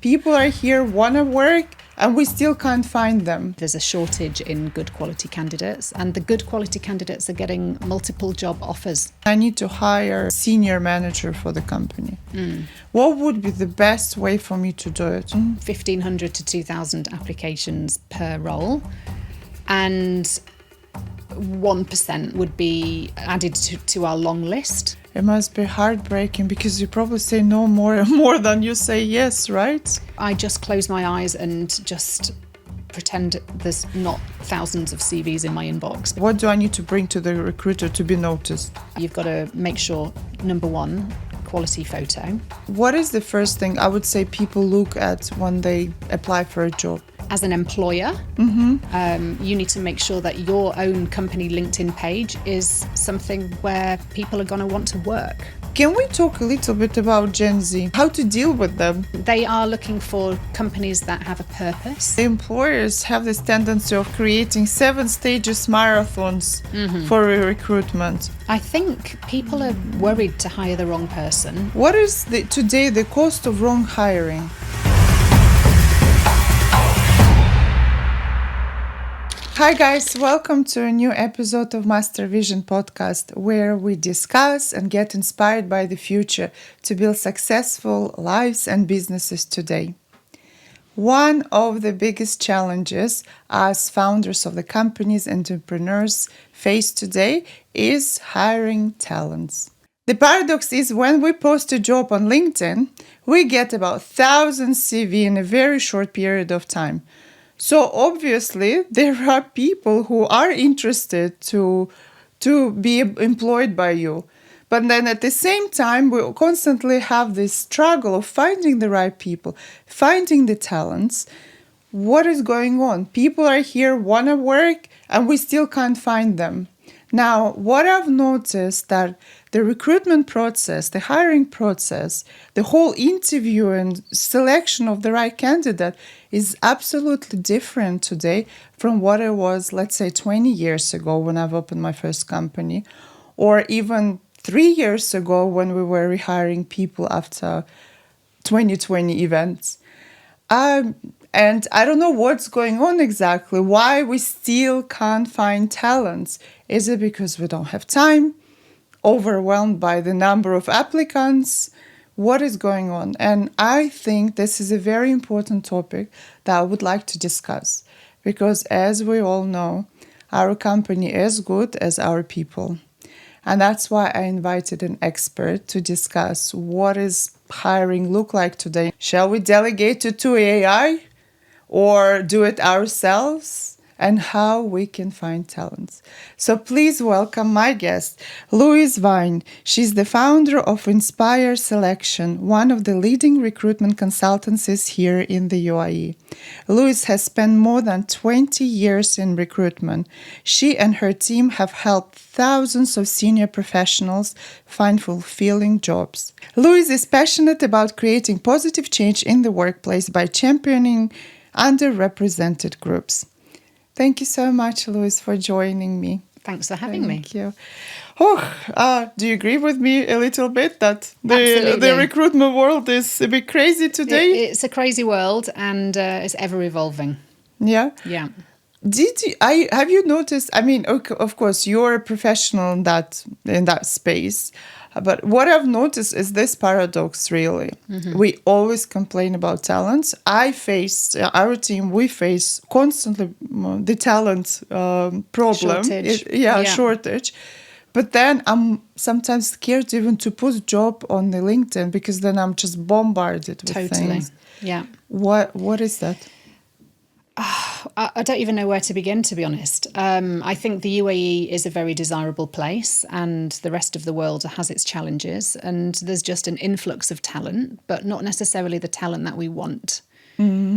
People are here, want to work, and we still can't find them. There's a shortage in good quality candidates, and the good quality candidates are getting multiple job offers. I need to hire a senior manager for the company. What would be the best way for me to do it? 1,500 to 2,000 applications per role, and 1% would be added to our long list. It must be heartbreaking because you probably say no more than you say yes, right? I just close my eyes and just pretend there's not thousands of CVs in my inbox. What do I need to bring to the recruiter to be noticed? You've got to make sure, number one, quality photo. What is the first thing I would say people look at when they apply for a job? As an employer, you need to make sure that your own company LinkedIn page is something where people are going to want to work. Can we talk a little bit about Gen Z? How to deal with them? They are looking for companies that have a purpose. The employers have this tendency of creating 7 stages marathons for recruitment. I think people are worried to hire the wrong person. What is today the cost of wrong hiring? Hi guys, welcome to a new episode of Mastervision Podcast, where we discuss and get inspired by the future to build successful lives and businesses today. One of the biggest challenges as founders of the companies and entrepreneurs face today is hiring talents. The paradox is when we post a job on LinkedIn, we get about 1,000 CV in a very short period of time. So obviously there are people who are interested to be employed by you. But then at the same time, we constantly have this struggle of finding the right people, finding the talents. What is going on? People are here, want to work, and we still can't find them. Now, what I've noticed that the recruitment process, the hiring process, the whole interview and selection of the right candidate is absolutely different today from what it was, let's say, 20 years ago when I've opened my first company, or even 3 years ago when we were rehiring people after 2020 events. And I don't know what's going on exactly, why we still can't find talents. Is it because we don't have time? Overwhelmed by the number of applicants? What is going on? And I think this is a very important topic that I would like to discuss. Because as we all know, our company is as good as our people. And that's why I invited an expert to discuss what is hiring look like today. Shall we delegate it to AI? Or do it ourselves, and how we can find talents. So please welcome my guest, Louise Vine. She's the founder of Inspire Selection, one of the leading recruitment consultancies here in the UAE. Louise has spent more than 20 years in recruitment. She and her team have helped thousands of senior professionals find fulfilling jobs. Louise is passionate about creating positive change in the workplace by championing underrepresented groups. Thank you so much, Louise, for joining me. Thanks for having me. Thank you. Do you agree with me a little bit that Absolutely. the recruitment world is a bit crazy today? It's a crazy world, and it's ever evolving. Yeah. Yeah. Have you noticed? I mean, okay, of course, you're a professional in that space. But what I've noticed is this paradox, really. We always complain about talents. Our team, we face constantly the talent problem. Shortage. Shortage. But then I'm sometimes scared even to put job on the LinkedIn because then I'm just bombarded with things. Yeah. What is that? I don't even know where to begin, to be honest. I think the UAE is a very desirable place, and the rest of the world has its challenges. And there's just an influx of talent, but not necessarily the talent that we want.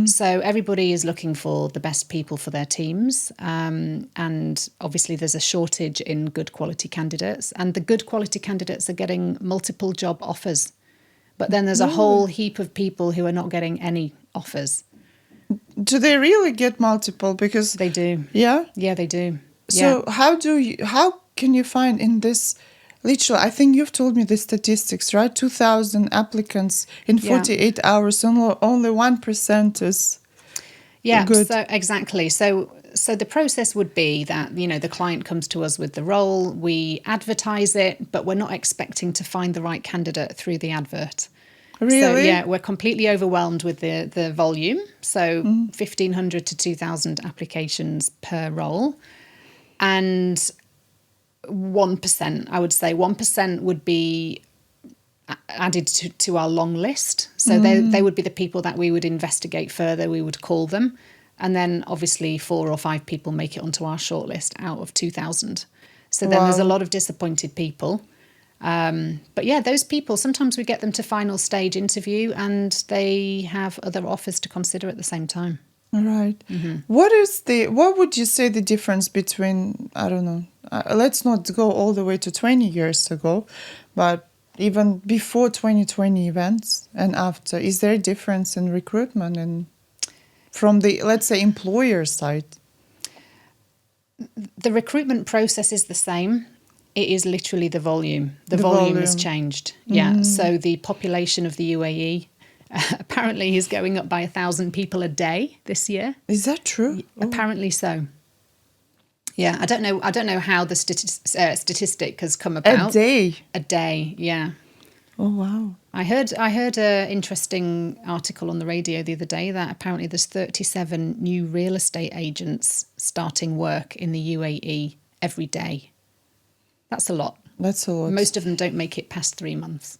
So everybody is looking for the best people for their teams. And obviously there's a shortage in good quality candidates, and the good quality candidates are getting multiple job offers. But then there's a whole heap of people who are not getting any offers. Do they really get multiple? Because they do. Yeah? Yeah, they do. So how can you find in this literally, I think you've told me the statistics, right? 2,000 applicants in Yeah. 48 hours, only 1% is Yeah, good. so exactly. So the process would be that, the client comes to us with the role, we advertise it, but we're not expecting to find the right candidate through the advert. So Really? yeah, we're completely overwhelmed with the volume. So 1,500 to 2,000 applications per role. And 1%, I would say 1% would be added to our long list. So they would be the people that we would investigate further, we would call them. And then obviously 4 or 5 people make it onto our shortlist out of 2,000. So then there's a lot of disappointed people. But yeah, those people, sometimes we get them to final stage interview and they have other offers to consider at the same time. Right. What would you say the difference between, I don't know, let's not go all the way to 20 years ago, but even before 2020 events and after, is there a difference in recruitment and from the, let's say, employer side? The recruitment process is the same. It is literally the volume. The volume has changed. Yeah. So the population of the UAE apparently is going up by 1,000 people a day this year. Is that true? Apparently so. Yeah, I don't know how the statistic has come about. A day? A day, yeah. Oh, wow. I heard an interesting article on the radio the other day that apparently there's 37 new real estate agents starting work in the UAE every day. That's a lot. That's a lot. Most of them don't make it past 3 months.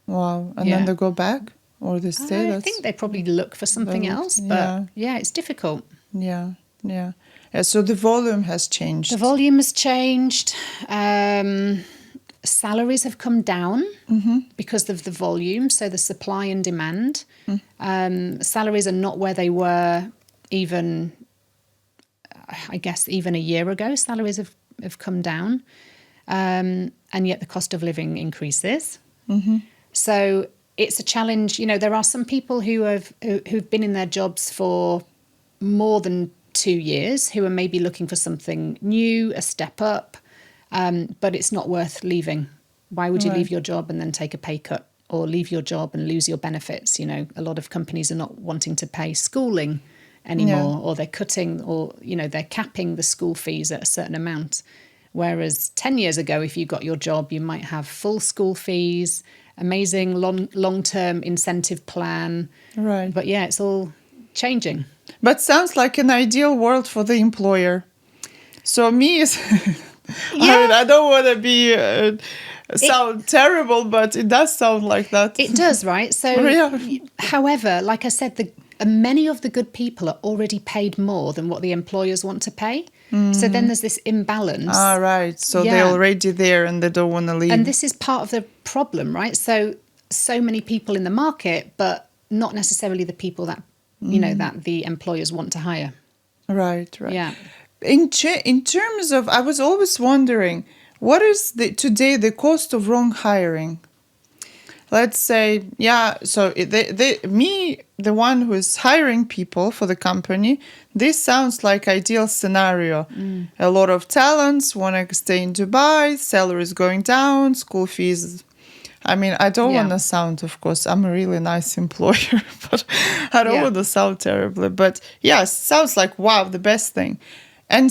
Wow. And then they go back or they stay? I think they probably look for something else, but yeah, it's difficult. Yeah. So the volume has changed. The volume has changed. Salaries have come down because of the volume, so the supply and demand. Salaries are not where they were even, I guess, even a year ago. Salaries have come down, and yet the cost of living increases. So it's a challenge. There are some people who've been in their jobs for more than 2 years who are maybe looking for something new, a step up. But it's not worth leaving. Why would you leave your job and then take a pay cut or leave your job and lose your benefits? A lot of companies are not wanting to pay schooling anymore, or they're cutting, or, they're capping the school fees at a certain amount. Whereas 10 years ago, if you got your job, you might have full school fees, amazing long-term incentive plan. Right. But yeah, it's all changing. But sounds like an ideal world for the employer. So me is... I don't want to be sound terrible, but it does sound like that. It does, right? So, however, like I said, many of the good people are already paid more than what the employers want to pay. So then there's this imbalance. Ah, right. So they're already there and they don't want to leave. And this is part of the problem, right? So many people in the market, but not necessarily the people that, that the employers want to hire. Right. Yeah. In terms of, I was always wondering, what is today the cost of wrong hiring? Let's say, so the one who is hiring people for the company, this sounds like ideal scenario. A lot of talents want to stay in Dubai, salaries going down, school fees. I mean, I don't want to sound, of course, I'm a really nice employer, but I don't want to sound terribly. But sounds like, wow, the best thing. And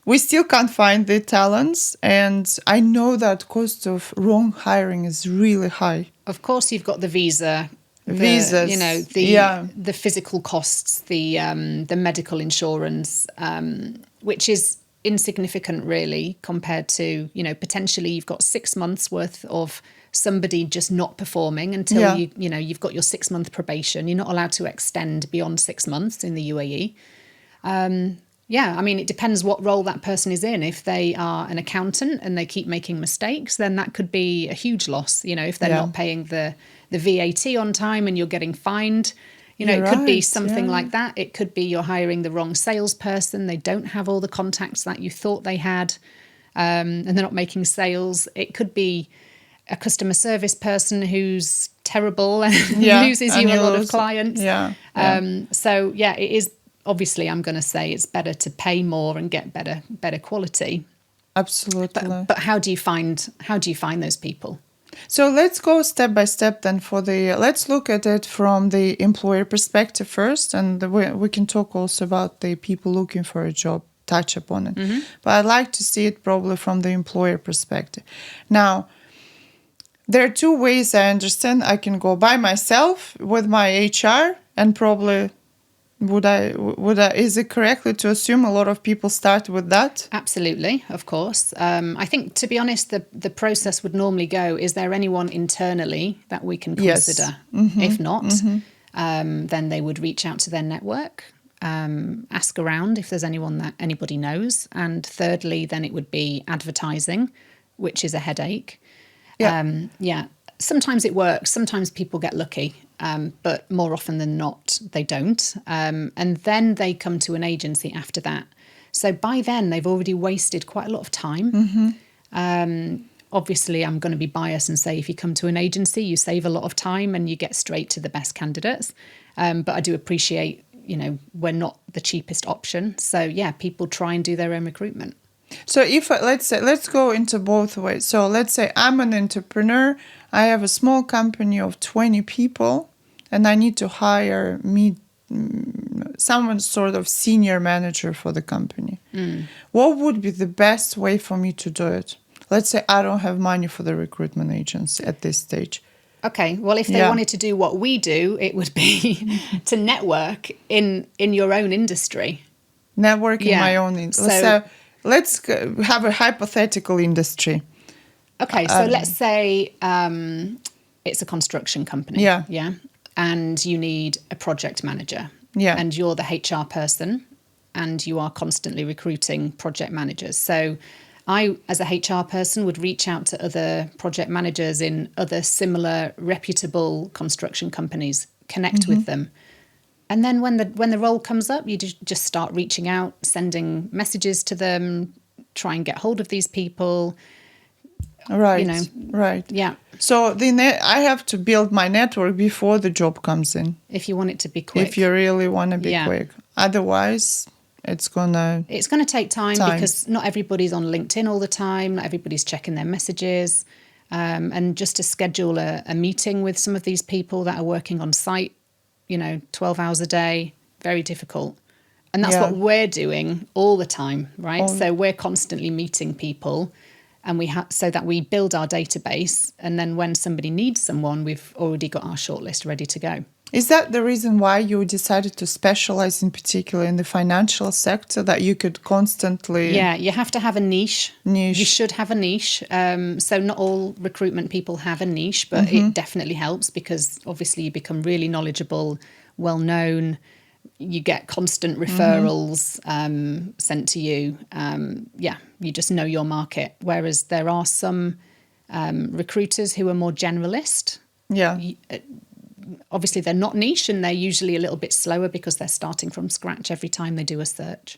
we still can't find the talents. And I know that cost of wrong hiring is really high. Of course, you've got the visas, the physical costs, the medical insurance, which is insignificant, really, compared to, potentially you've got 6 months worth of somebody just not performing until you've got your 6-month probation. You're not allowed to extend beyond 6 months in the UAE. I mean, it depends what role that person is in. If they are an accountant and they keep making mistakes, then that could be a huge loss. If they're not paying the VAT on time and you're getting fined, it could be something like that. It could be you're hiring the wrong salesperson. They don't have all the contacts that you thought they had, and they're not making sales. It could be a customer service person who's terrible and loses you a lot of clients. It is. Obviously, I'm going to say it's better to pay more and get better quality. Absolutely. But how do you find those people? So let's go step by step then let's look at it from the employer perspective first, and we can talk also about the people looking for a job, touch upon it. But I'd like to see it probably from the employer perspective. Now, there are two ways I understand. I can go by myself with my HR, and probably is it correctly to assume a lot of people start with that? Absolutely, of course. I think, to be honest, the process would normally go, is there anyone internally that we can consider? Yes. If not, then they would reach out to their network, ask around if there's anyone that anybody knows. And thirdly, then it would be advertising, which is a headache. Yeah. Sometimes it works. Sometimes people get lucky, but more often than not, they don't. And then they come to an agency after that. So by then, they've already wasted quite a lot of time. Obviously, I'm going to be biased and say if you come to an agency, you save a lot of time and you get straight to the best candidates. But I do appreciate, we're not the cheapest option. So yeah, people try and do their own recruitment. So let's go into both ways. So let's say I'm an entrepreneur. I have a small company of 20 people, and I need to hire someone sort of senior manager for the company. What would be the best way for me to do it? Let's say I don't have money for the recruitment agency at this stage. Okay, well, if they wanted to do what we do, it would be to network in your own industry. Network in my own industry. So let's have a hypothetical industry. Okay, so let's say it's a construction company. Yeah. And you need a project manager. Yeah. And you're the HR person and you are constantly recruiting project managers. So I, as a HR person, would reach out to other project managers in other similar reputable construction companies, connect with them. And then when the role comes up, you just start reaching out, sending messages to them, try and get hold of these people. Right. Right. Yeah. So I have to build my network before the job comes in. If you want it to be quick. If you really want to be quick. Otherwise, it's gonna take time because not everybody's on LinkedIn all the time. Not everybody's checking their messages. And just to schedule a meeting with some of these people that are working on site, 12 hours a day, very difficult. And that's what we're doing all the time, right? So we're constantly meeting people, and so that we build our database, and then when somebody needs someone, we've already got our shortlist ready to go. Is that the reason why you decided to specialize in particular in the financial sector, that you could constantly... Yeah, you have to have a niche. You should have a niche. So not all recruitment people have a niche, but it definitely helps because obviously you become really knowledgeable, well-known. You get constant referrals sent to you. You just know your market. Whereas there are some recruiters who are more generalist. Yeah. Obviously, they're not niche and they're usually a little bit slower because they're starting from scratch every time they do a search.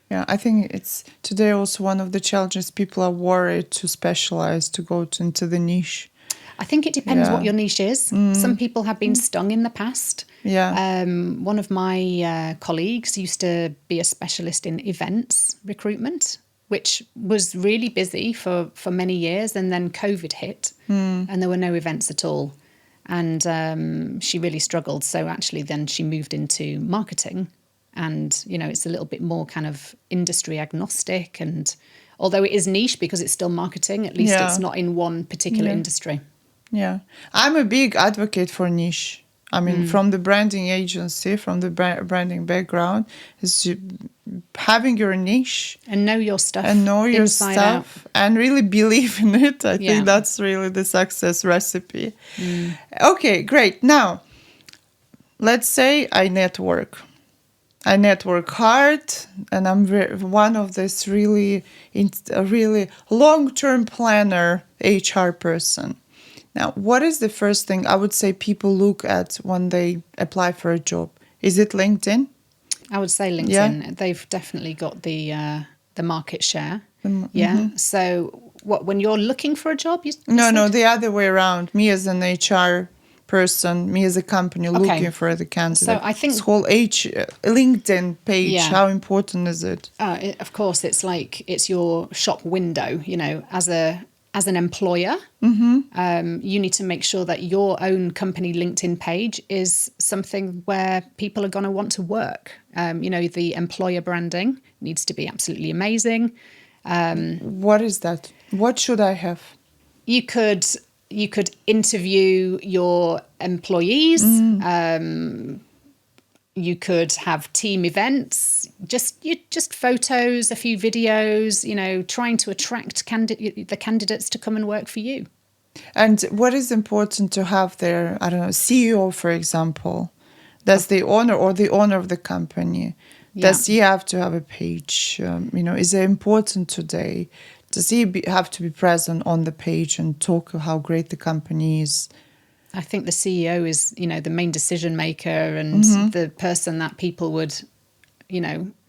Yeah, I think it's today also one of the challenges. People are worried to specialize, to go into the niche. I think it depends what your niche is. Some people have been stung in the past. Yeah. One of my colleagues used to be a specialist in events recruitment, which was really busy for many years. And then COVID hit and there were no events at all. And she really struggled. So actually then she moved into marketing. And, it's a little bit more kind of industry agnostic. And although it is niche because it's still marketing, at least it's not in one particular industry. Yeah. I'm a big advocate for niche. I mean, from the branding agency, from the branding background, is having your niche. And know your stuff. And know your stuff. And really believe in it. I think that's really the success recipe. Okay, great. Now, let's say I network. I network hard, and I'm one of this really long-term planner HR person. Now, what is the first thing I would say people look at when they apply for a job? Is it LinkedIn? I would say LinkedIn. Yeah. They've definitely got the market share. So, when you're looking for a job? No, the other way around. Me as an HR person, me as a company looking for the candidate? So I think this whole LinkedIn page, Yeah. how important is it? Of course, it's your shop window. As an employer, you need to make sure that your own company LinkedIn page is something where people are going to want to work. The employer branding needs to be absolutely amazing. What is that? What should I have? You could interview your employees. You could have team events, just photos, a few videos, trying to attract the candidates to come and work for you. And what is important to have there? I don't know, CEO, for example. Does the owner of the company, does he have to have a page? Is it important today? Does he have to be present on the page and talk how great the company is? I think the CEO is, the main decision maker and the person that people would,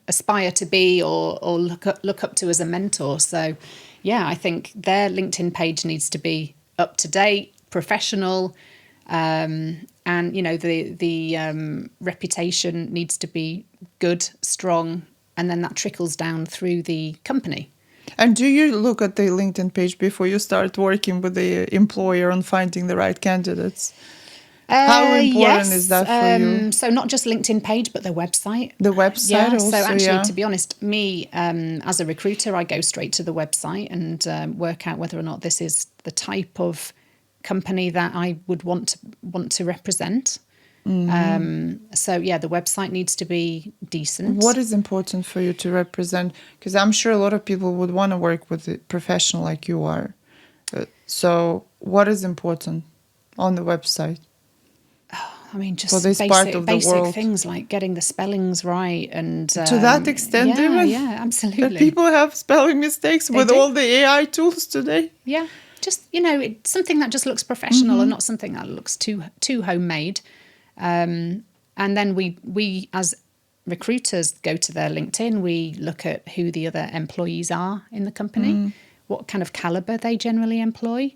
aspire to be or look up to as a mentor. So, yeah, I think their LinkedIn page needs to be up to date, professional, and the reputation needs to be good, strong, and then that trickles down through the company. And do you look at the LinkedIn page before you start working with the employer on finding the right candidates? How important is that for you? So not just LinkedIn page, but their website. The website also, So actually, to be honest, me, as a recruiter, I go straight to the website and work out whether or not this is the type of company that I would want to represent. The website needs to be decent. What is important for you to represent? Because I'm sure a lot of people would want to work with a professional like you are. So what is important on the website? I mean, just for this part of the world, things like getting the spellings right and to that extent, absolutely. That people have spelling mistakes with all the AI tools today. Yeah, just it's something that just looks professional and not something that looks too homemade. And then we as recruiters go to their LinkedIn. We look at who the other employees are in the company, what kind of caliber they generally employ,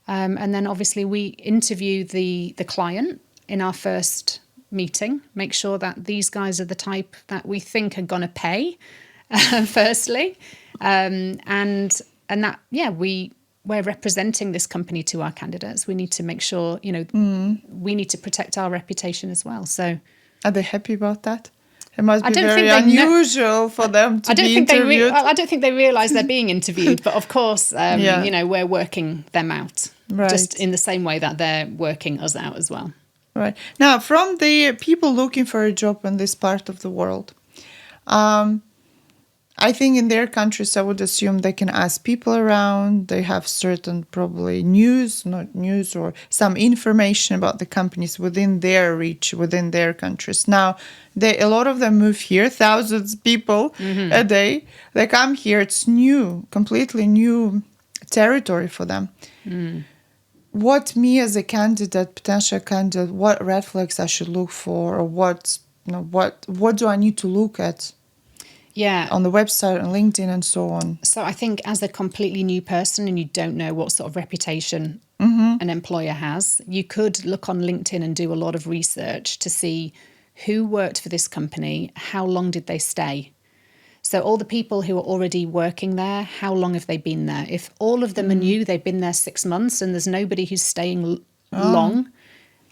and then obviously we interview the client in our first meeting, make sure that these guys are the type that we think are going to pay, firstly. And that, we're representing this company to our candidates. We need to make sure, we need to protect our reputation as well. So, are they happy about that? It must be very unusual for them to be interviewed. I don't think they realise they're being interviewed, but of course, we're working them out, just in the same way that they're working us out as well. Right. Now, from the people looking for a job in this part of the world, I think in their countries, I would assume they can ask people around. They have certain probably not news or some information about the companies within their reach, within their countries. Now, a lot of them move here, thousands of people a day. They come here. It's new, completely new territory for them. What me as a potential candidate, what red flags I should look for, or what do I need to look at? On the website, on LinkedIn, and so on. So I think as a completely new person and you don't know what sort of reputation an employer has, you could look on LinkedIn and do a lot of research to see who worked for this company, how long did they stay. So all the people who are already working there, how long have they been there? If all of them are new, they've been there 6 months and there's nobody who's staying long,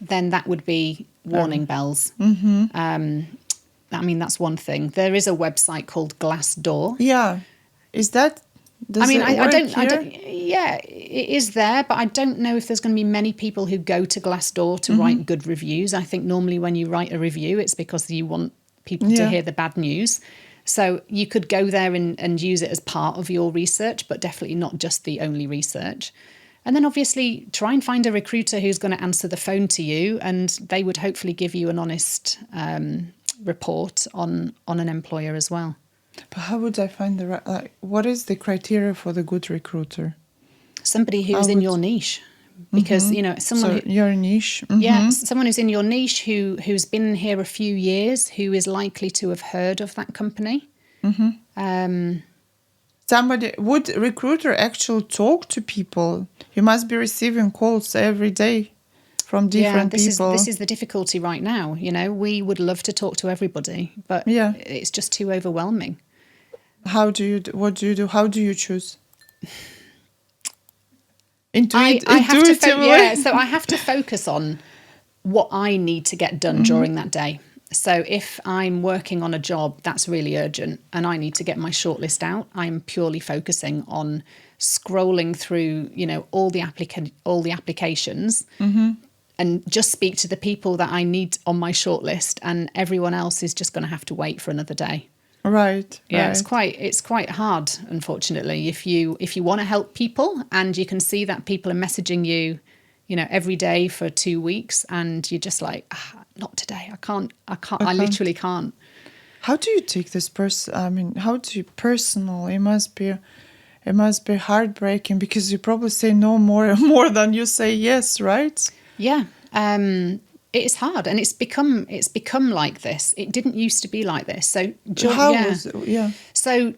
then that would be warning bells. I mean, that's one thing. There is a website called Glassdoor. Yeah. Is that... it is there, but I don't know if there's going to be many people who go to Glassdoor to write good reviews. I think normally when you write a review, it's because you want people to hear the bad news. So you could go there and use it as part of your research, but definitely not just the only research. And then obviously try and find a recruiter who's going to answer the phone to you, and they would hopefully give you an honest report on an employer as well. But how would I find the right... what is the criteria for the good recruiter? Somebody who's in your niche. Because, someone... So your niche? Yeah, someone who's in your niche who's been here a few years, who is likely to have heard of that company. Would recruiter actually talk to people? You must be receiving calls every day. from different people. This is the difficulty right now. You know, we would love to talk to everybody, but it's just too overwhelming. What do you do? How do you choose? I have to so I have to focus on what I need to get done during that day. So if I'm working on a job that's really urgent and I need to get my shortlist out, I'm purely focusing on scrolling through, you know, all the applications and just speak to the people that I need on my shortlist, and everyone else is just going to have to wait for another day. Right. Yeah, it's quite hard, unfortunately, if you want to help people and you can see that people are messaging you, you know, every day for 2 weeks, and you're just like, not today. I literally can't. How do you take this how do you personally? It must be heartbreaking, because you probably say no more than you say yes, right? Yeah. It is hard, and it's become like this. It didn't used to be like this. So So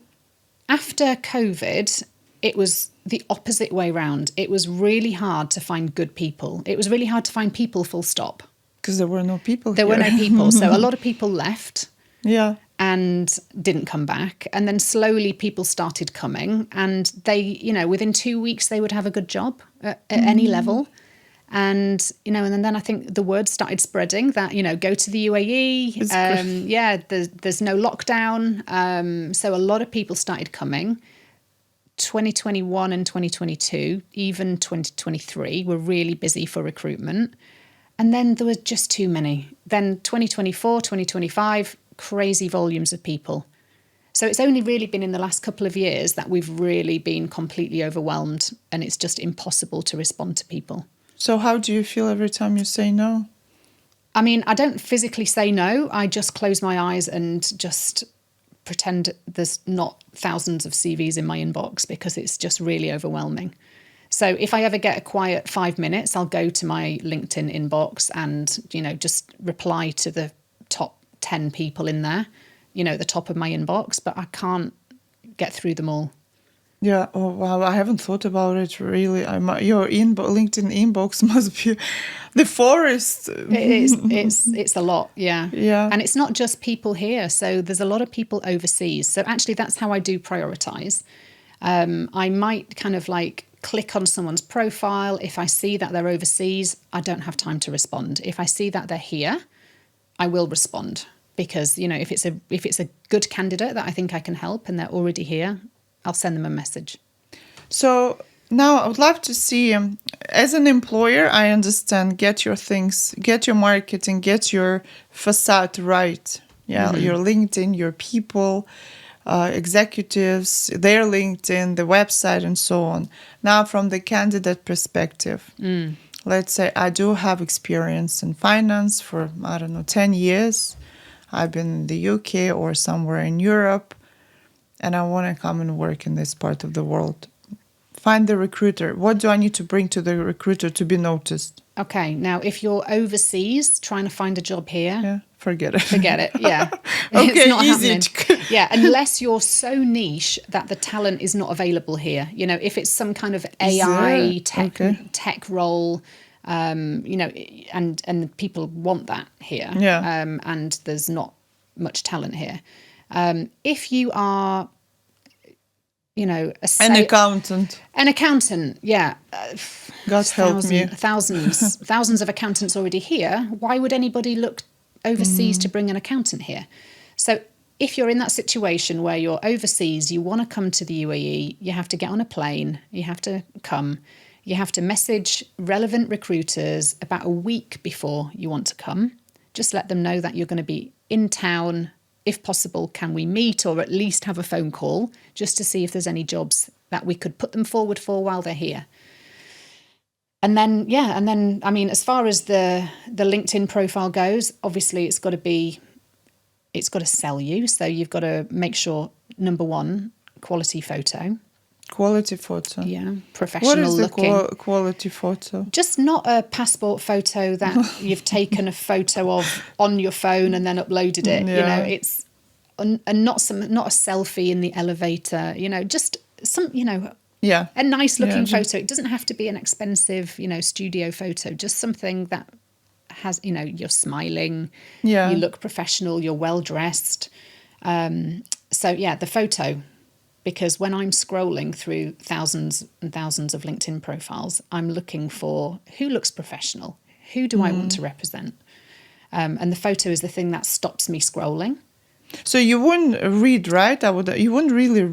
after COVID, it was the opposite way round. It was really hard to find good people. It was really hard to find people, full stop. Because there were no people. There were no people. So a lot of people left. Yeah. And didn't come back. And then slowly people started coming, and they, you know, within 2 weeks they would have a good job at any level. And, you know, and then I think the word started spreading that, you know, go to the UAE. There's no lockdown. So a lot of people started coming. 2021 and 2022, even 2023, were really busy for recruitment. And then there were just too many. Then 2024, 2025, crazy volumes of people. So it's only really been in the last couple of years that we've really been completely overwhelmed, and it's just impossible to respond to people. So how do you feel every time you say no? I mean, I don't physically say no. I just close my eyes and just pretend there's not thousands of CVs in my inbox, because it's just really overwhelming. So if I ever get a quiet 5 minutes, I'll go to my LinkedIn inbox and, you know, just reply to the top 10 people in there, you know, at the top of my inbox, but I can't get through them all. Yeah. Oh, wow. I haven't thought about it really. Your LinkedIn inbox must be the forest. It's a lot. Yeah. Yeah. And it's not just people here. So there's a lot of people overseas. So actually that's how I do prioritize. I might kind of like click on someone's profile. If I see that they're overseas, I don't have time to respond. If I see that they're here, I will respond, because, you know, if it's a good candidate that I think I can help and they're already here, I'll send them a message. So now I would love to see, as an employer, I understand, get your things, get your marketing, get your facade right. Yeah, your LinkedIn, your people, executives, their LinkedIn, the website, and so on. Now, from the candidate perspective, let's say I do have experience in finance for, 10 years. I've been in the UK or somewhere in Europe, and I want to come and work in this part of the world. Find the recruiter. What do I need to bring to the recruiter to be noticed? Okay, now if you're overseas trying to find a job here, forget it. Forget it, yeah. Okay, it's not easy. happening. Yeah, unless you're so niche that the talent is not available here. You know, if it's some kind of AI tech role, you know, and people want that here. Yeah. And there's not much talent here. If you are, you know, an accountant. An accountant, yeah. God help me. Thousands of accountants already here. Why would anybody look overseas to bring an accountant here? So if you're in that situation where you're overseas, you want to come to the UAE, you have to get on a plane, you have to come, you have to message relevant recruiters about a week before you want to come. Just let them know that you're going to be in town. If possible, can we meet, or at least have a phone call just to see if there's any jobs that we could put them forward for while they're here. And then, I mean, as far as the LinkedIn profile goes, obviously it's got to sell you. So you've got to make sure, number one, quality photo. Quality photo. Yeah, professional looking. What is the quality photo? Just not a passport photo that you've taken a photo of on your phone and then uploaded it. Yeah. You know, it's and not a selfie in the elevator. You know, just some. You know, Yeah. A nice looking Yeah. photo. It doesn't have to be an expensive, studio photo, just something that has, you're smiling, Yeah. you look professional, you're well dressed. So yeah, the photo, because when I'm scrolling through thousands and thousands of LinkedIn profiles, I'm looking for who looks professional, who do I want to represent? And the photo is the thing that stops me scrolling. So you wouldn't read, right? You wouldn't really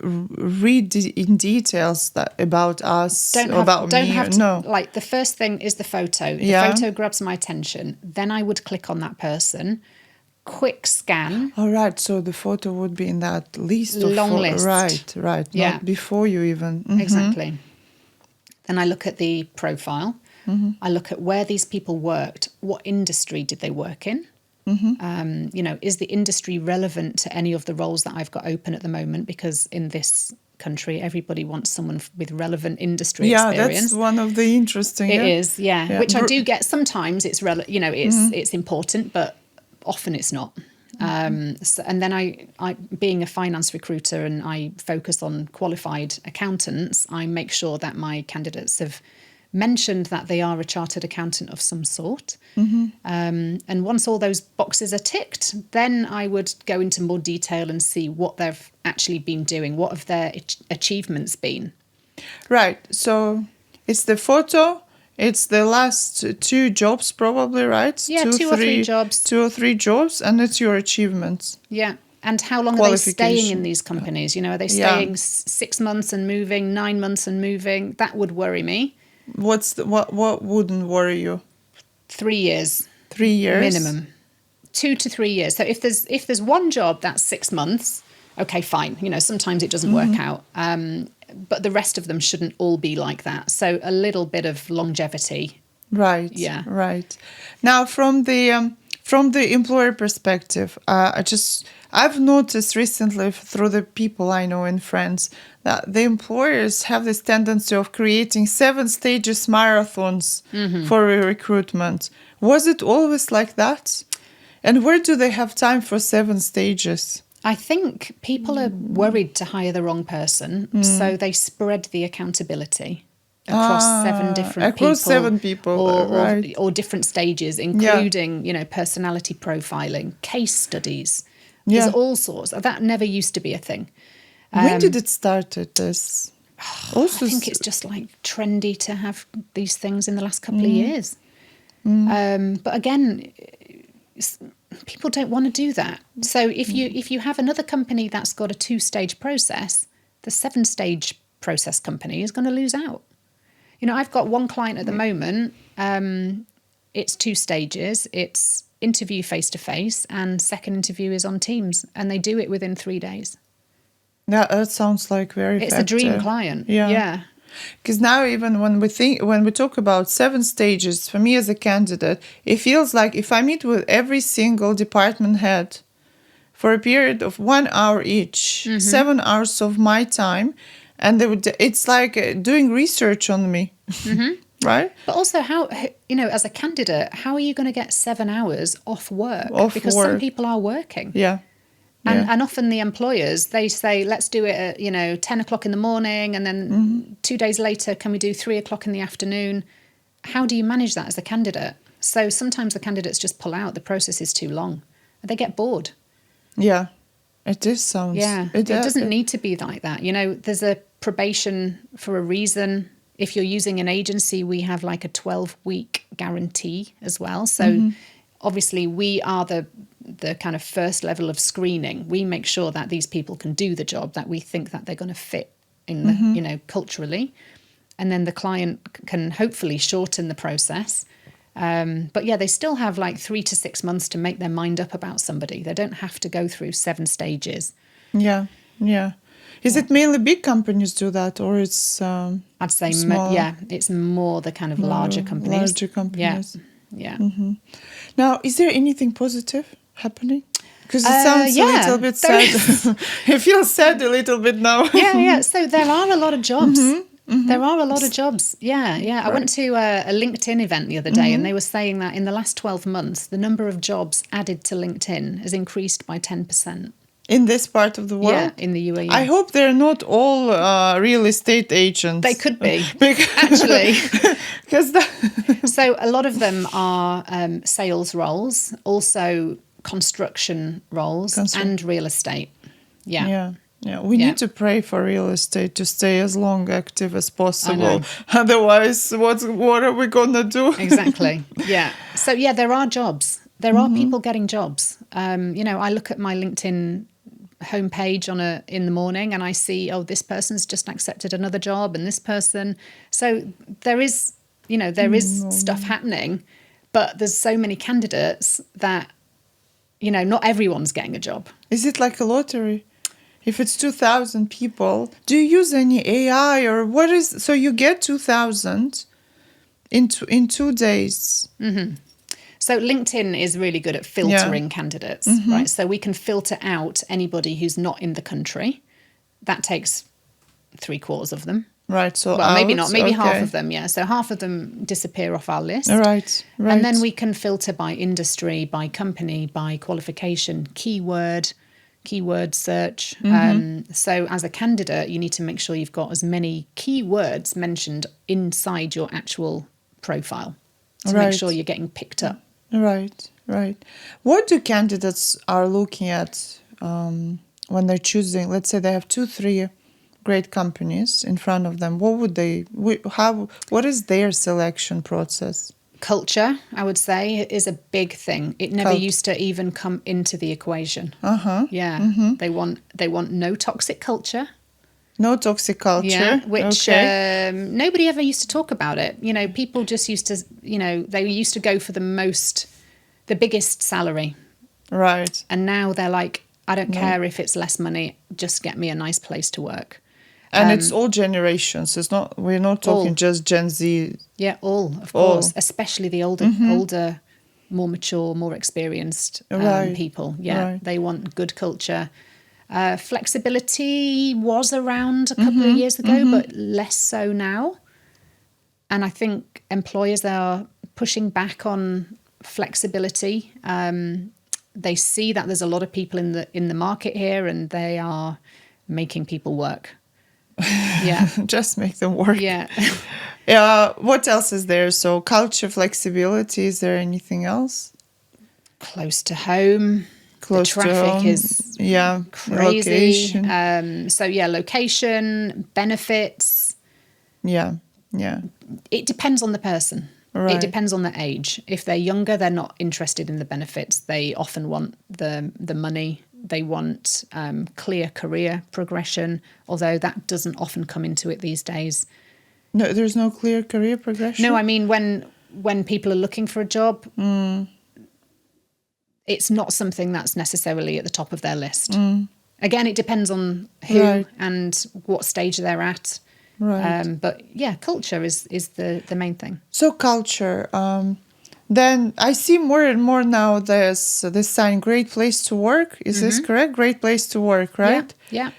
read in details about us, about me. No. Like the first thing is the photo. The Yeah. photo grabs my attention. Then I would click on that person, quick scan. All right. So the photo would be in that list. Long list. Right. Yeah. Not before you even. Mhm. Exactly. Then I look at the profile. I look at where these people worked. What industry did they work in? Is the industry relevant to any of the roles that I've got open at the moment? Because in this country, everybody wants someone with relevant industry experience. That's one of the interesting. It is, yeah. Which I do get sometimes. It's it's important, but often it's not. And then I, being a finance recruiter, and I focus on qualified accountants, I make sure that my candidates have mentioned that they are a chartered accountant of some sort. And once all those boxes are ticked, then I would go into more detail and see what they've actually been doing. What have their achievements been? Right. So it's the photo. It's the last 2 jobs, probably, right? Yeah, 2 or 3 jobs. 2 or 3 jobs, and it's your achievements. Yeah. And how long are they staying in these companies? Are they staying 6 months and moving, 9 months and moving? That would worry me. What wouldn't worry you? 3 years. 3 years? Minimum. 2 to 3 years. So if there's one job that's 6 months, okay, fine. Sometimes it doesn't work out. But the rest of them shouldn't all be like that. So a little bit of longevity. Right. Yeah. Right. Now, from the employer perspective, I've noticed recently through the people I know and friends that the employers have this tendency of creating 7 stages marathons for recruitment. Was it always like that? And where do they have time for 7 stages? I think people are worried to hire the wrong person, so they spread the accountability across 7 different people. Across 7 people, right. Or different stages, including, personality profiling, case studies. There's all sorts. That never used to be a thing. When did it start this? I think it's just like trendy to have these things in the last couple of years. But again, people don't want to do that. So if you have another company that's got a 2-stage process, the 7-stage process company is going to lose out. I've got one client at the moment. It's 2 stages. It's interview face-to-face and second interview is on Teams, and they do it within 3 days. That sounds like very It's effective. a dream client. Yeah. Because now even when we talk about 7 stages, for me as a candidate, it feels like if I meet with every single department head for a period of 1 hour each, 7 hours of my time, and it's like doing research on me, right? But also, how as a candidate, how are you going to get 7 hours off work? Because some people are working. Yeah. And often the employers, they say, let's do it at, 10 o'clock in the morning. And then 2 days later, can we do 3 o'clock in the afternoon? How do you manage that as a candidate? So sometimes the candidates just pull out. The process is too long. They get bored. Yeah, it sounds. Yeah, it doesn't need to be like that. There's a probation for a reason. If you're using an agency, we have like a 12-week guarantee as well. So obviously we are the kind of first level of screening. We make sure that these people can do the job, that we think that they're going to fit in the, culturally. And then the client can hopefully shorten the process. But yeah, they still have like 3 to 6 months to make their mind up about somebody. They don't have to go through 7 stages. Yeah. Is it mainly big companies do that, or it's I'd say, smaller? it's more the kind of larger companies. Larger companies. Yeah. Now, is there anything positive happening? Because it sounds a little bit sad. It feels sad a little bit now. Yeah. So there are a lot of jobs. There are a lot of jobs. Yeah. Right. I went to a LinkedIn event the other day, and they were saying that in the last 12 months, the number of jobs added to LinkedIn has increased by 10%. In this part of the world? Yeah, in the UAE. I hope they're not all real estate agents. They could be, Because- actually. Because So a lot of them are sales roles, also construction roles, and real estate. Yeah. We need to pray for real estate to stay as long active as possible. Otherwise, what are we gonna do? Exactly. Yeah. So yeah, there are jobs. There are people getting jobs. I look at my LinkedIn homepage in the morning and I see, this person's just accepted another job, and this person. So there is stuff happening, but there's so many candidates that not everyone's getting a job. Is it like a lottery? If it's 2,000 people, do you use any AI or what is... So you get 2,000 in 2 days. Mm-hmm. So LinkedIn is really good at filtering candidates, right? So we can filter out anybody who's not in the country. That takes 3/4 of them. Right, so maybe not, maybe half of them, yeah. So half of them disappear off our list. Right. And then we can filter by industry, by company, by qualification, keyword search. So as a candidate, you need to make sure you've got as many keywords mentioned inside your actual profile to make sure you're getting picked up. Right. What do candidates are looking at when they're choosing? Let's say they have 2-3 great companies in front of them. What is their selection process? Culture, I would say, is a big thing. It never used to even come into the equation. Yeah. They want no toxic culture. No toxic culture. Yeah, which nobody ever used to talk about it. People just used to, they used to go for the biggest salary. Right. And now they're like, I don't care if it's less money, just get me a nice place to work. And it's all generations. We're not talking just Gen Z. Yeah, of course, especially the older, more mature, more experienced people. Yeah, they want good culture. Flexibility was around a couple of years ago, but less so now. And I think employers are pushing back on flexibility. They see that there's a lot of people in the market here, and they are making people work. Yeah. Just make them work. Yeah. What else is there? So culture, flexibility. Is there anything else? Close to home. The traffic is crazy. Location. Location, benefits. Yeah. It depends on the person. Right. It depends on the age. If they're younger, they're not interested in the benefits. They often want the money. They want clear career progression, although that doesn't often come into it these days. No, there's no clear career progression? No, I mean, when people are looking for a job, it's not something that's necessarily at the top of their list. Again, it depends on who and what stage they're at. Right. But yeah, culture is the main thing. So culture... Then I see more and more now there's this sign, great place to work. Is this correct? Great place to work, right? Yeah.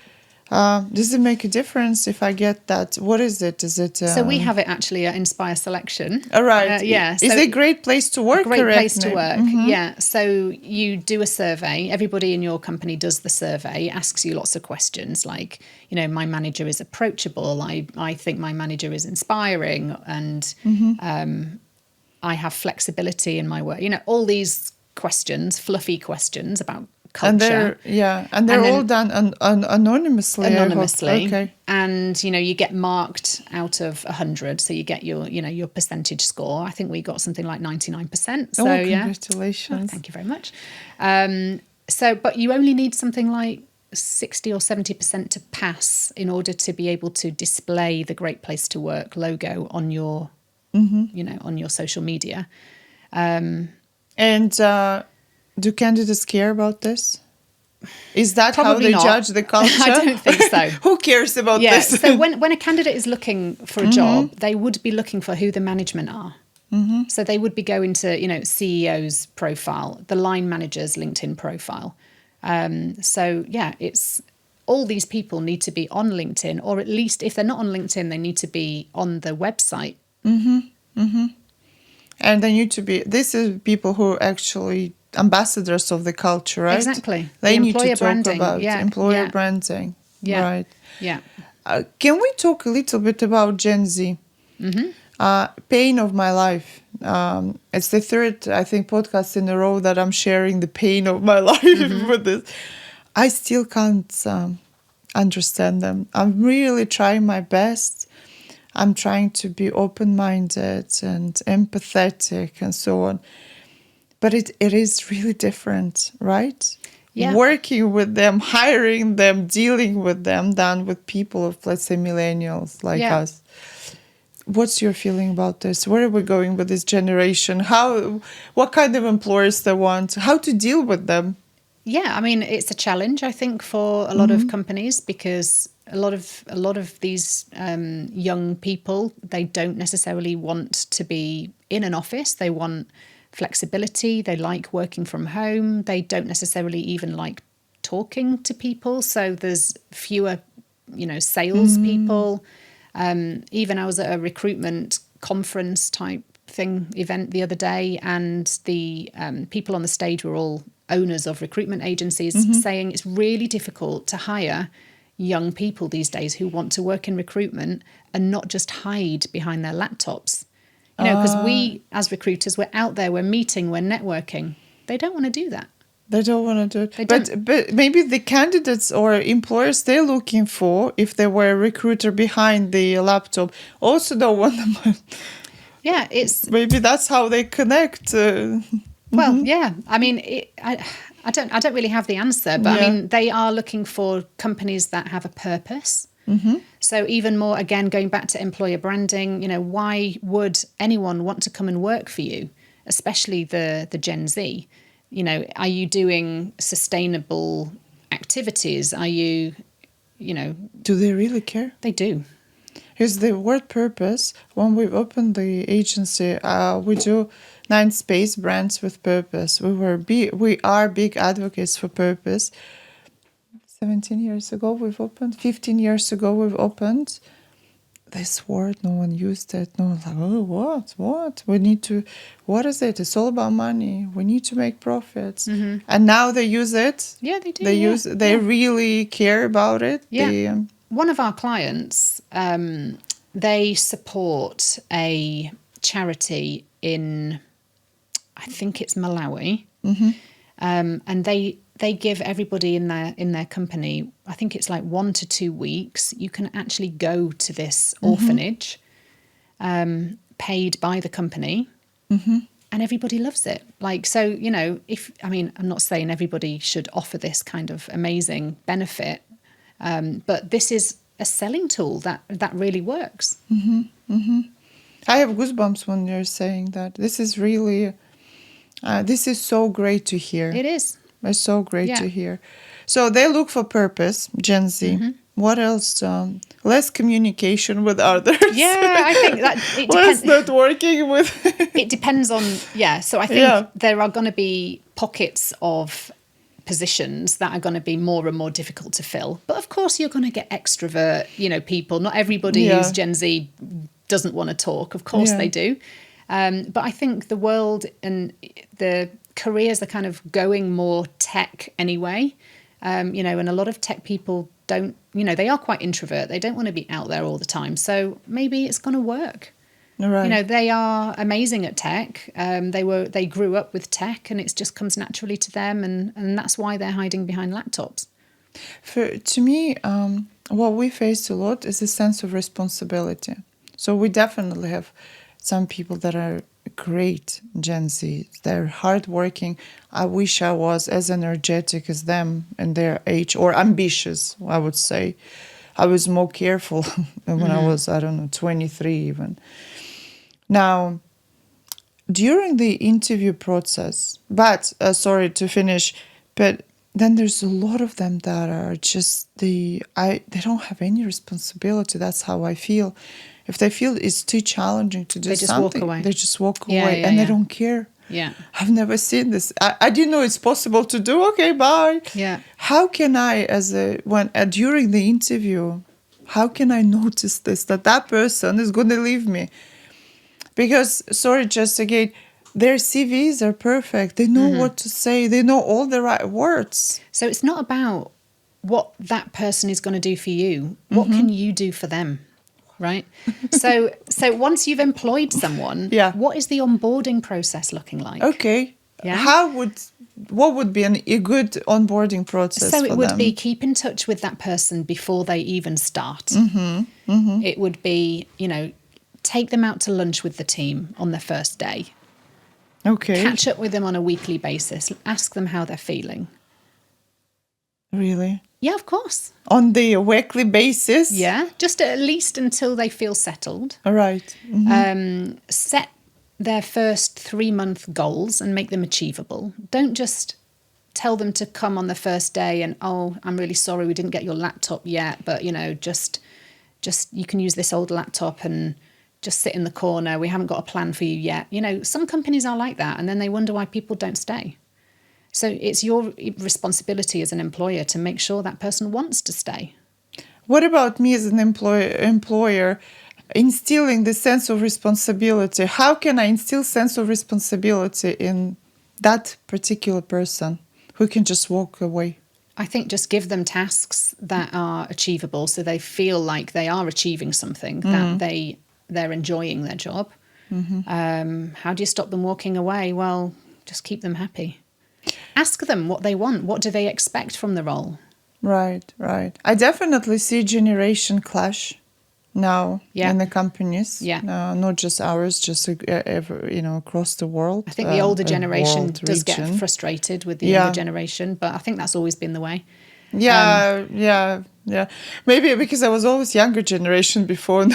Does it make a difference if I get that? What is it? Is it... So we have it actually at Inspire Selection. Right. Yeah. Is it a great place to work? Great place to work, yeah. So you do a survey. Everybody in your company does the survey, asks you lots of questions like, my manager is approachable. I think my manager is inspiring, and... I have flexibility in my work. All these questions, fluffy questions about culture. And they're all done anonymously. Anonymously. Okay. And, you get marked out of 100. So you get your percentage score. I think we got something like 99%. So, congratulations. Thank you very much. But you only need something like 60 or 70% to pass in order to be able to display the Great Place to Work logo on your on your social media. Do candidates care about this? Is that Probably how they not. judge the culture? I don't think so. Who cares about this? So when a candidate is looking for a job, they would be looking for who the management are. So they would be going to, CEO's profile, the line manager's LinkedIn profile. It's all these people need to be on LinkedIn, or at least if they're not on LinkedIn, they need to be on the website. And they need to be, this is people who actually ambassadors of the culture, right? Exactly. They The need to employer talk branding. about Yeah, employer yeah. branding. Yeah. Right. Yeah. Can we talk a little bit about Gen Z? Pain of my life. It's the third, I think, podcast in a row that I'm sharing the pain of my life with this. I still can't understand them. I'm really trying my best. I'm trying to be open-minded and empathetic and so on. But it is really different, right? Yeah. Working with them, hiring them, dealing with them than with people of, let's say, millennials like Yeah. us. What's your feeling about this? Where are we going with this generation? What kind of employers they want? How to deal with them? Yeah, I mean, it's a challenge, I think, for a lot of companies because a lot of these young people, they don't necessarily want to be in an office. They want flexibility. They like working from home. They don't necessarily even like talking to people. So there's fewer, sales people. Even I was at a recruitment conference type event the other day, and the people on the stage were all owners of recruitment agencies saying it's really difficult to hire young people these days who want to work in recruitment and not just hide behind their laptops. Because we as recruiters, we're out there, we're meeting, we're networking. They don't want to do that. They don't want to do They it. But maybe the candidates or employers they're looking for, if they were a recruiter behind the laptop, also don't want them. Yeah, it's Maybe that's how they connect. well, yeah. I mean, I don't really have the answer, but Yeah. I mean, they are looking for companies that have a purpose. So even more, again, going back to employer branding, why would anyone want to come and work for you, especially the Gen Z? Are you doing sustainable activities? Are you, Do they really care? they do. Here's the word purpose. When we opened the agency, we do 9 space brands with purpose. We are big advocates for purpose. 17 years ago we've opened. 15 years ago we've opened. This word, no one used it. No one's like, oh, what? We need to, what is it? It's all about money. We need to make profits. And now they use it. Yeah, they do. They really care about it. Yeah. One of our clients, they support a charity in, I think it's Malawi, and they give everybody in their company, I think it's like 1 to 2 weeks. You can actually go to this orphanage, paid by the company, and everybody loves it. Like, so, I'm not saying everybody should offer this kind of amazing benefit. But this is a selling tool that really works. I have goosebumps when you're saying that. This is really, this is so great to hear. It is. It's so great to hear. So they look for purpose, Gen Z. What else? Less communication with others. Yeah, I think that it Less depends. networking with. It depends on, so I think there are going to be pockets of positions that are going to be more and more difficult to fill. But of course, you're going to get extrovert, people. Not everybody who's Gen Z doesn't want to talk. Of course they do. But I think the world and the careers are kind of going more tech anyway. And a lot of tech people don't, they are quite introvert. They don't want to be out there all the time. So maybe it's going to work. Right. They are amazing at tech. They grew up with tech, and it just comes naturally to them, and that's why they're hiding behind laptops. To me, what we face a lot is a sense of responsibility. So we definitely have some people that are great Gen Z. They're hardworking. I wish I was as energetic as them in their age, or ambitious, I would say. I was more careful when I was, 23 even. Now, during the interview process, but to finish, but then there's a lot of them that are just they don't have any responsibility. That's how I feel. If they feel it's too challenging to do something, they just walk away and they don't care. Yeah, I've never seen this. I didn't know it's possible to do. Okay, bye. Yeah. How can I, during the interview, how can I notice this that person is going to leave me? Because, just again, their CVs are perfect. They know what to say. They know all the right words. So it's not about what that person is going to do for you. What can you do for them? Right. So once you've employed someone, what is the onboarding process looking like? Okay. Yeah. What would be a good onboarding process So for it would them? be keep in touch with that person before they even start. It would be, take them out to lunch with the team on their first day. Okay. Catch up with them on a weekly basis. Ask them how they're feeling. Really? Yeah, of course. On the weekly basis? Yeah, just at least until they feel settled. All right. Set their first 3-month goals and make them achievable. Don't just tell them to come on the first day and, oh, I'm really sorry we didn't get your laptop yet, but, just you can use this old laptop and just sit in the corner. We haven't got a plan for you yet. Some companies are like that, and then they wonder why people don't stay. So it's your responsibility as an employer to make sure that person wants to stay. What about me as an employer instilling the sense of responsibility? How can I instill sense of responsibility in that particular person who can just walk away? I think just give them tasks that are achievable so they feel like they are achieving something, that they're enjoying their job. How do you stop them walking away? Well, just keep them happy. Ask them what they want. What do they expect from the role? Right. I definitely see generation clash now in the companies. Yeah. Not just ours, just across the world. I think the older generation world does get region. frustrated with the younger generation, but I think that's always been the way. Yeah. Maybe because I was always younger generation before,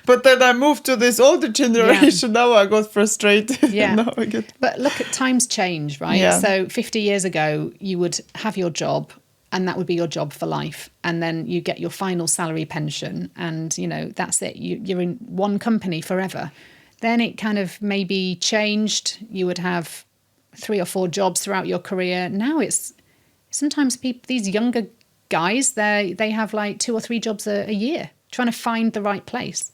but then I moved to this older generation. Now I got frustrated. Yeah. Now But look, at times change, right? Yeah. So 50 years ago, you would have your job and that would be your job for life. And then you get your final salary pension and, that's it. You're in one company forever. Then it kind of maybe changed. You would have 3 or 4 jobs throughout your career. Now it's sometimes these younger guys, they have like 2 or 3 jobs a year trying to find the right place.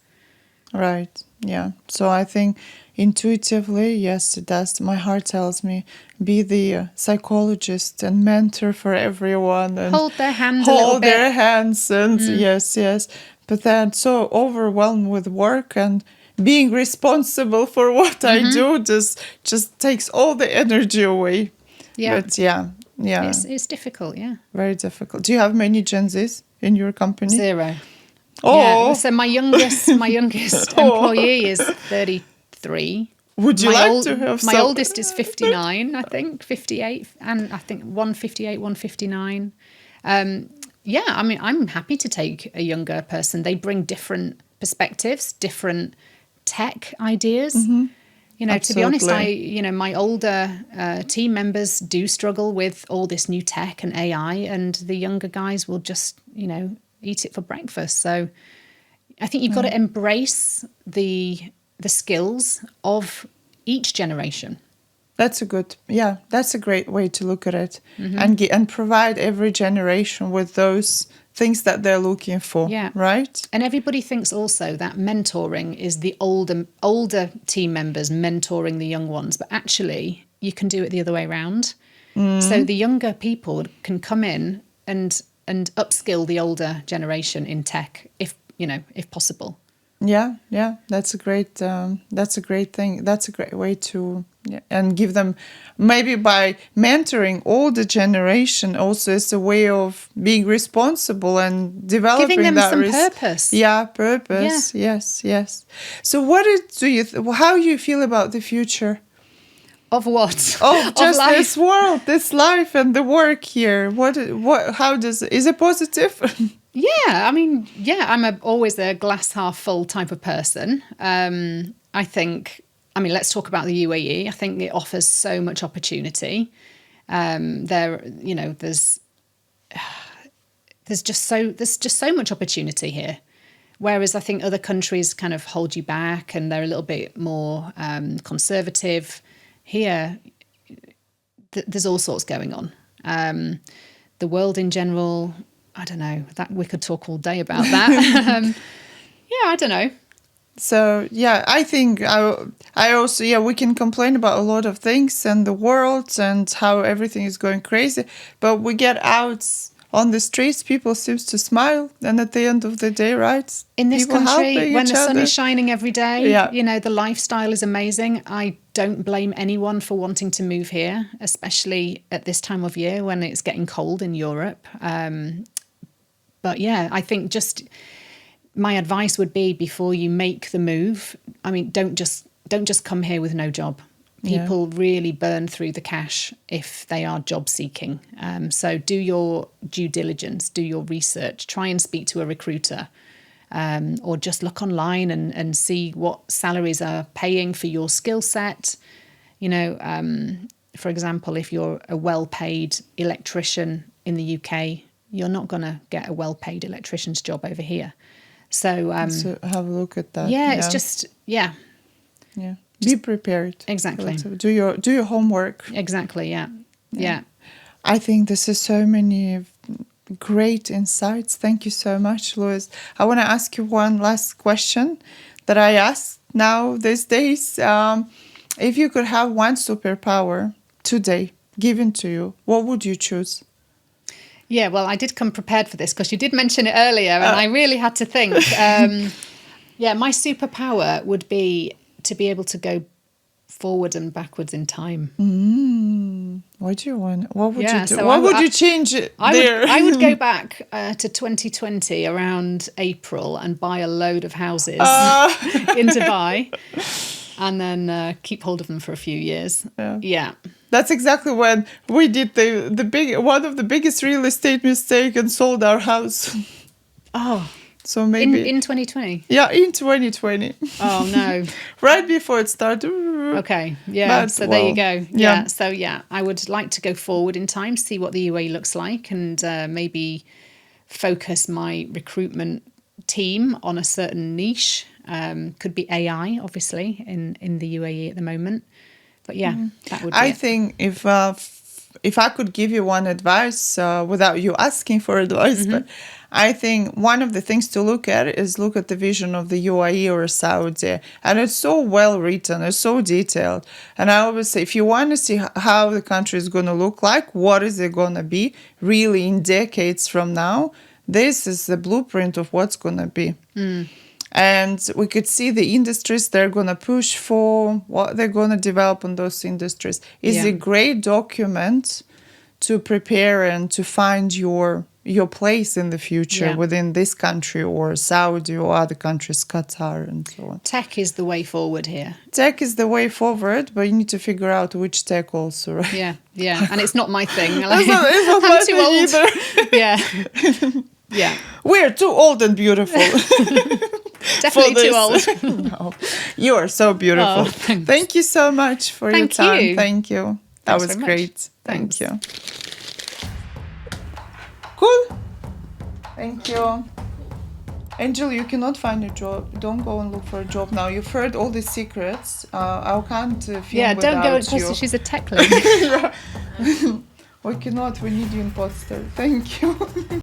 Right. Yeah. So I think intuitively, yes, it does. My heart tells me be the psychologist and mentor for everyone and hold their hands a little bit. Hold their hands and yes. But then so overwhelmed with work and being responsible for what I do just takes all the energy away. Yeah. But yeah. It's difficult, yeah. Very difficult. Do you have many Gen Zs in your company? 0. Oh. Yeah. So my youngest employee is 33. Would you like to have my oldest is 59, I think, 58, and I think 158, 159. I mean, I'm happy to take a younger person. They bring different perspectives, different tech ideas. To be honest, my older team members do struggle with all this new tech and AI, and the younger guys will just, eat it for breakfast. So I think you've got to embrace the skills of each generation. That's a great way to look at it, and provide every generation with those things that they're looking for. Yeah. Right. And everybody thinks also that mentoring is the older team members mentoring the young ones, but actually you can do it the other way around. So the younger people can come in and upskill the older generation in tech, if possible. Yeah, that's a great thing. That's a great way to and give them, maybe by mentoring all the generation also is a way of being responsible and developing giving them that some purpose. Yeah, purpose. Yeah. Yes. So how do you feel about the future? Of what? Of just life. This world, this life and the work here. Is it positive? Yeah, I mean, I'm always a glass half full type of person. I think, let's talk about the UAE. I think it offers so much opportunity. There's just so much opportunity here. Whereas I think other countries kind of hold you back and they're a little bit more conservative. Here, there's all sorts going on. The world in general, I don't know, that we could talk all day about that. I don't know. So yeah, I think I also, yeah, we can complain about a lot of things and the world and how everything is going crazy, but we get out on the streets, people seems to smile, and at the end of the day, right? In this people country, helping when each the sun other. is shining every day, Yeah. you know, the lifestyle is amazing. I don't blame anyone for wanting to move here, especially at this time of year when it's getting cold in Europe. But yeah, I think just my advice would be, before you make the move, I mean, don't just come here with no job. People really burn through the cash if they are job seeking. So do your due diligence, do your research, try and speak to a recruiter, or just look online and see what salaries are paying for your skill set. You know, for example, if you're a well-paid electrician in the UK, you're not going to get a well-paid electrician's job over here. So, So have a look at that. yeah, it's just, Yeah. Be prepared. Exactly. Do your homework. Exactly, yeah. I think this is so many great insights. Thank you so much, Louise. I want to ask you one last question that I ask now these days. If you could have one superpower today given to you, what would you choose? Yeah, well, I did come prepared for this because you did mention it earlier, and I really had to think. Yeah, my superpower would be to be able to go forward and backwards in time. What do you want? What would you do? So What would you change there? I would go back to 2020 around April and buy a load of houses in Dubai, and then keep hold of them for a few years. Yeah. That's exactly when we did one of the biggest real estate mistake and sold our house. Oh. So maybe in 2020. Yeah, in 2020. Oh no. Right before it started. Okay. Yeah. But, so there you go. Yeah. So yeah, I would like to go forward in time, see what the UAE looks like, and maybe focus my recruitment team on a certain niche. Could be AI, obviously, in the UAE at the moment. But yeah, that would be I think if I could give you one advice without you asking for advice, but I think one of the things to look at is look at the vision of the UAE or Saudi. And it's so well written, it's so detailed. And I always say, if you want to see how the country is going to look like, what is it going to be really in decades from now, this is the blueprint of what's going to be. And we could see the industries they're going to push for, what they're going to develop on those industries. It's a great document to prepare and to find your place in the future within this country or Saudi or other countries, Qatar and so on. Tech is the way forward here. Tech is the way forward, but you need to figure out which tech also, right? Yeah. And it's not my thing. It's not my too thing old. either. Yeah. We're too old and beautiful. Definitely too old. No, you are so beautiful. Oh, Thank you so much for your time. you. Thank you. That Thanks was very much. great. Thank Thanks. you. Cool. Thank you. Angel, you cannot find a job. Don't go and look for a job now. You've heard all the secrets. I can't film Yeah, don't go. without you. She's a tech lady. We cannot. We need you in Potsdam. Thank you.